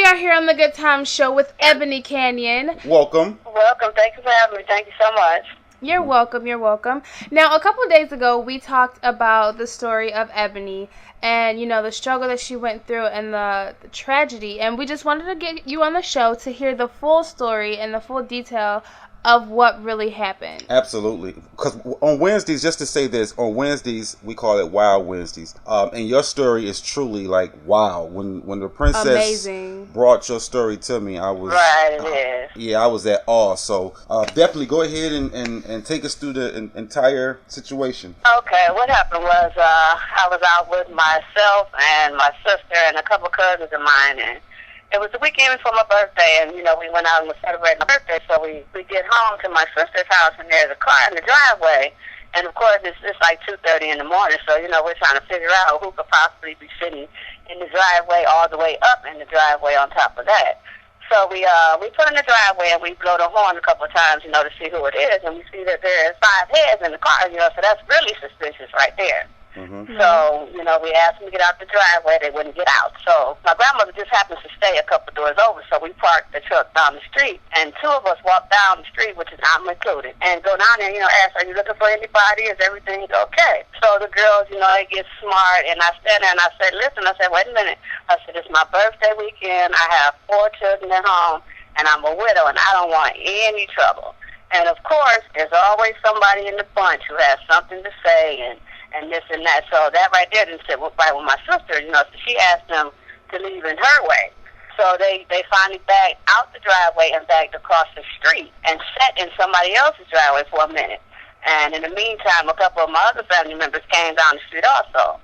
are here on the Good Times show with Ebony Canion. Welcome. Welcome. Thank you for having me. Thank you so much. You're welcome. You're welcome. Now, a couple of days ago, we talked about the story of Ebony and, the struggle that she went through and the tragedy. And we just wanted to get you on the show to hear the full story and the full detail of what really happened. Absolutely. Because on Wednesdays, just to say this, on Wednesdays, we call it Wild Wednesdays. And your story is truly like wow. When the princess brought your story to me, I was... Right, it is. Yeah, I was at awe. So definitely go ahead and take us through the entire situation. Okay, what happened was I was out with myself and my sister and a couple cousins of mine, and it was the weekend before my birthday, and, we went out and was celebrating my birthday, so we get home to my sister's house, and there's a car in the driveway, and, of course, it's like 2:30 in the morning, so, we're trying to figure out who could possibly be sitting in the driveway all the way up in the driveway on top of that. So we put in the driveway, and we blow the horn a couple of times, to see who it is, and we see that there's 5 heads in the car, so that's really suspicious right there. Mm-hmm. So, we asked them to get out the driveway. They wouldn't get out. So my grandmother just happens to stay a couple doors over, so we parked the truck down the street, and 2 of us walked down the street, which is I'm included, and go down there, ask, are you looking for anybody? Is everything okay? So the girls, they get smart, and I stand there, and I said, listen, wait a minute. I said, it's my birthday weekend. I have 4 children at home, and I'm a widow, and I don't want any trouble. And, of course, there's always somebody in the bunch who has something to say, and this and that. So that right there didn't sit right with my sister, so she asked them to leave in her way. So they finally backed out the driveway and backed across the street and sat in somebody else's driveway for a minute. And in the meantime, a couple of my other family members came down the street also.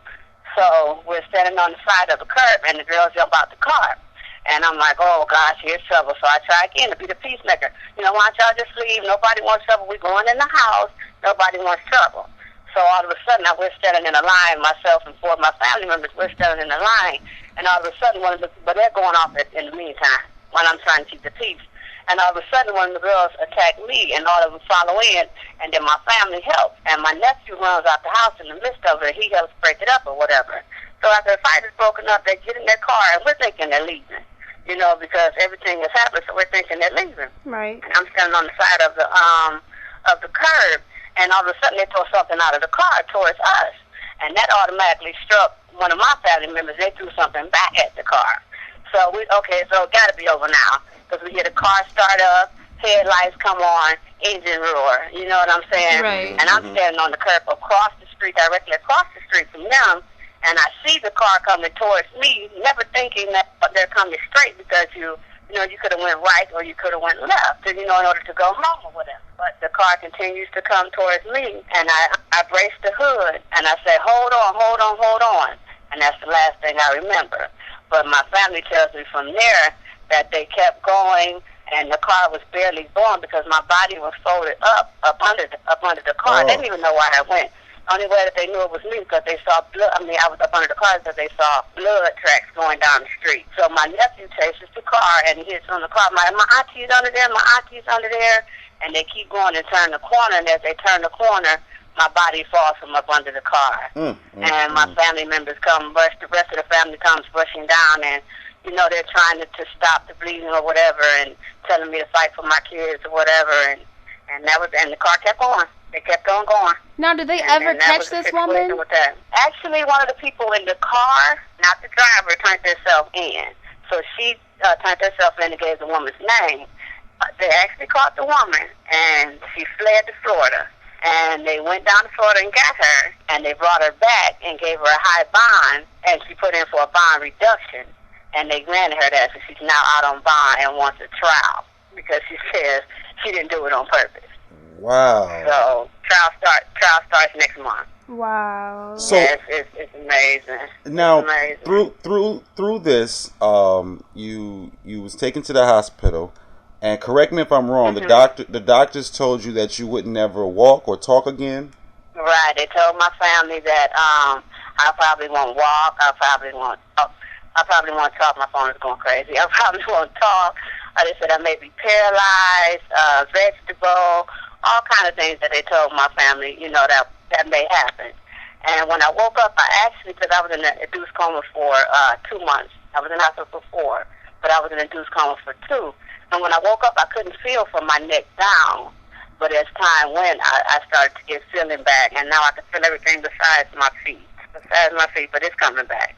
So we're standing on the side of the curb, and the girls jump out the car. And I'm like, oh, gosh, here's trouble. So I try again to be the peacemaker. Why don't y'all just leave? Nobody wants trouble. We're going in the house. Nobody wants trouble. So all of a sudden, we're standing in a line, myself and 4 of my family members, we're standing in a line, and all of a sudden, but they're going off in the meantime, while I'm trying to keep the peace. And all of a sudden, one of the girls attacked me, and all of them follow in, and then my family helps. And my nephew runs out the house in the midst of it, he helps break it up or whatever. So after the fight is broken up, they get in their car, and we're thinking they're leaving, because everything has happened, so we're thinking they're leaving. Right. And I'm standing on the side of the curb, and all of a sudden they throw something out of the car towards us. And that automatically struck one of my family members. They threw something back at the car. So it got to be over now. Because we hear the car start up, headlights come on, engine roar. You know what I'm saying? Right. And I'm standing on the curb across the street, directly across the street from them. And I see the car coming towards me, never thinking that they're coming straight because you could have went right or you could have went left, in order to go home or whatever. But the car continues to come towards me, and I brace the hood, and I say, hold on. And that's the last thing I remember. But my family tells me from there that they kept going, and the car was barely going because my body was folded up under the car. Oh. They didn't even know why I went. Only way that they knew it was me because they saw blood. I was up under the car because they saw blood tracks going down the street. So my nephew chases the car and he hits on the car. My auntie's under there, and they keep going and turn the corner. And as they turn the corner, my body falls from up under the car. And my family members the rest of the family comes rushing down, and they're trying to stop the bleeding or whatever, and telling me to fight for my kids or whatever. And the car kept going. They kept on going. Now, did they ever catch this woman? Actually, one of the people in the car, not the driver, turned herself in. So she turned herself in and gave the woman's name. They actually caught the woman, and she fled to Florida. And they went down to Florida and got her, and they brought her back and gave her a high bond, and she put in for a bond reduction. And they granted her that, so she's now out on bond and wants a trial because she says she didn't do it on purpose. Wow. So trial starts next month. Wow. So yes, it's amazing. Now, it's amazing. through this, you was taken to the hospital, and correct me if I'm wrong. Mm-hmm. The doctors told you that you would never walk or talk again. Right. They told my family that I probably won't walk. I probably won't talk. My phone is going crazy. I probably won't talk. They said I may be paralyzed, vegetable. All kind of things that they told my family, that may happen. And when I woke up, because I was in an induced coma for 2 months. I was in hospital for 4, but I was an induced coma for 2. And when I woke up, I couldn't feel from my neck down. But as time went, I started to get feeling back, and now I can feel everything besides my feet. But it's coming back.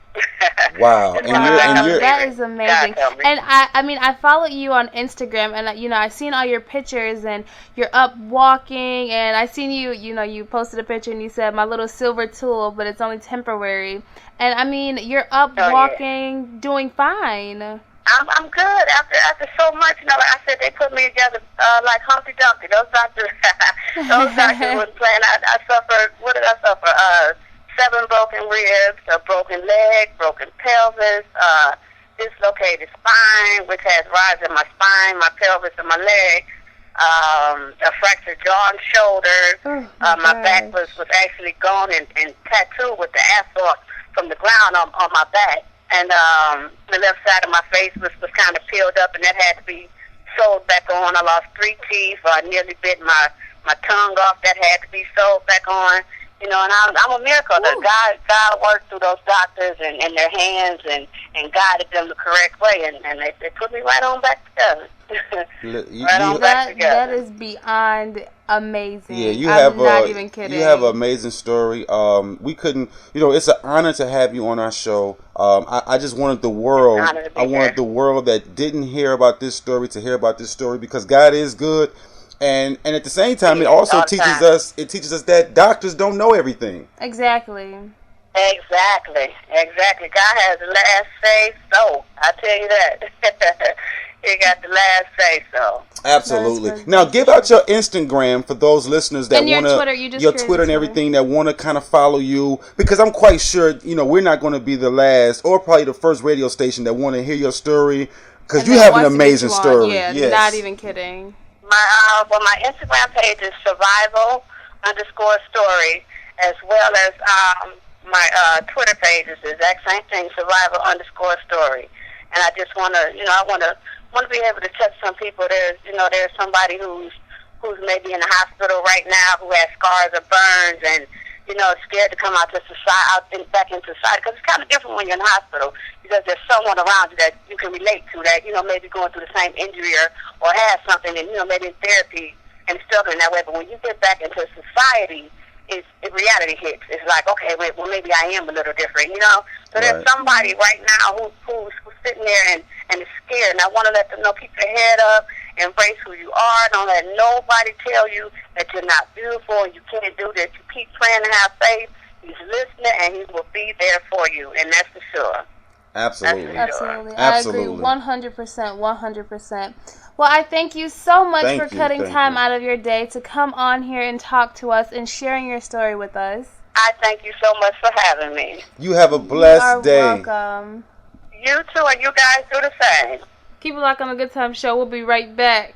Wow. That is amazing. And I followed you on Instagram, and I seen all your pictures, and you're up walking, and I seen you posted a picture and you said my little silver tool, but it's only temporary. And you're up walking, doing fine. I'm good after so much. Like I said, they put me together like Humpty Dumpty. Those doctors was playing. I suffered. What did I suffer? 7 broken ribs, a broken leg, broken pelvis, dislocated spine, which has rise in my spine, my pelvis, and my leg, a fractured jaw and shoulder. My back was actually gone and tattooed with the asphalt from the ground on my back. And the left side of my face was kind of peeled up, and that had to be sewed back on. I lost 3 teeth. I nearly bit my tongue off. That had to be sewed back on. And I'm a miracle. God worked through those doctors and their hands and guided them the correct way, and they put me right on back together. That is beyond amazing. Yeah, I'm not even kidding. You have an amazing story. We couldn't, it's an honor to have you on our show. I just wanted the world, the world that didn't hear about this story to hear about this story, because God is good. And at the same time, it also teaches us that doctors don't know everything. Exactly. God has the last say so. I tell you that. He got the last say so. Absolutely. Now, give out your Instagram for those listeners that want to, your Twitter and everything, that want to kind of follow you, because I'm quite sure, we're not going to be the last or probably the first radio station that want to hear your story, because you have an amazing story. Yeah, yes. Not even kidding. My Instagram page is survival_story, as well as my Twitter page is the exact same thing, survival_story. And I just want to, I want to be able to touch some people. There's somebody who's maybe in the hospital right now, who has scars or burns, and scared to come out to society, back into society, because it's kind of different when you're in the hospital, because there's someone around you that you can relate to, that maybe going through the same injury or has something, and maybe in therapy and struggling that way. But when you get back into society, reality hits. It's like, okay, well, maybe I am a little different, So there's somebody right now who's sitting there and is scared, and I want to let them know, keep your head up, embrace who you are. Don't let nobody tell you that you're not beautiful and you can't do this. You keep praying and have faith. He's listening, and he will be there for you, and that's for sure. Absolutely. I agree 100%. 100%. Well, I thank you so much for cutting time out of your day to come on here and talk to us and sharing your story with us. I thank you so much for having me. You have a blessed day. You're welcome. You too, and you guys do the same. Keep it locked on the Good Time Show. We'll be right back.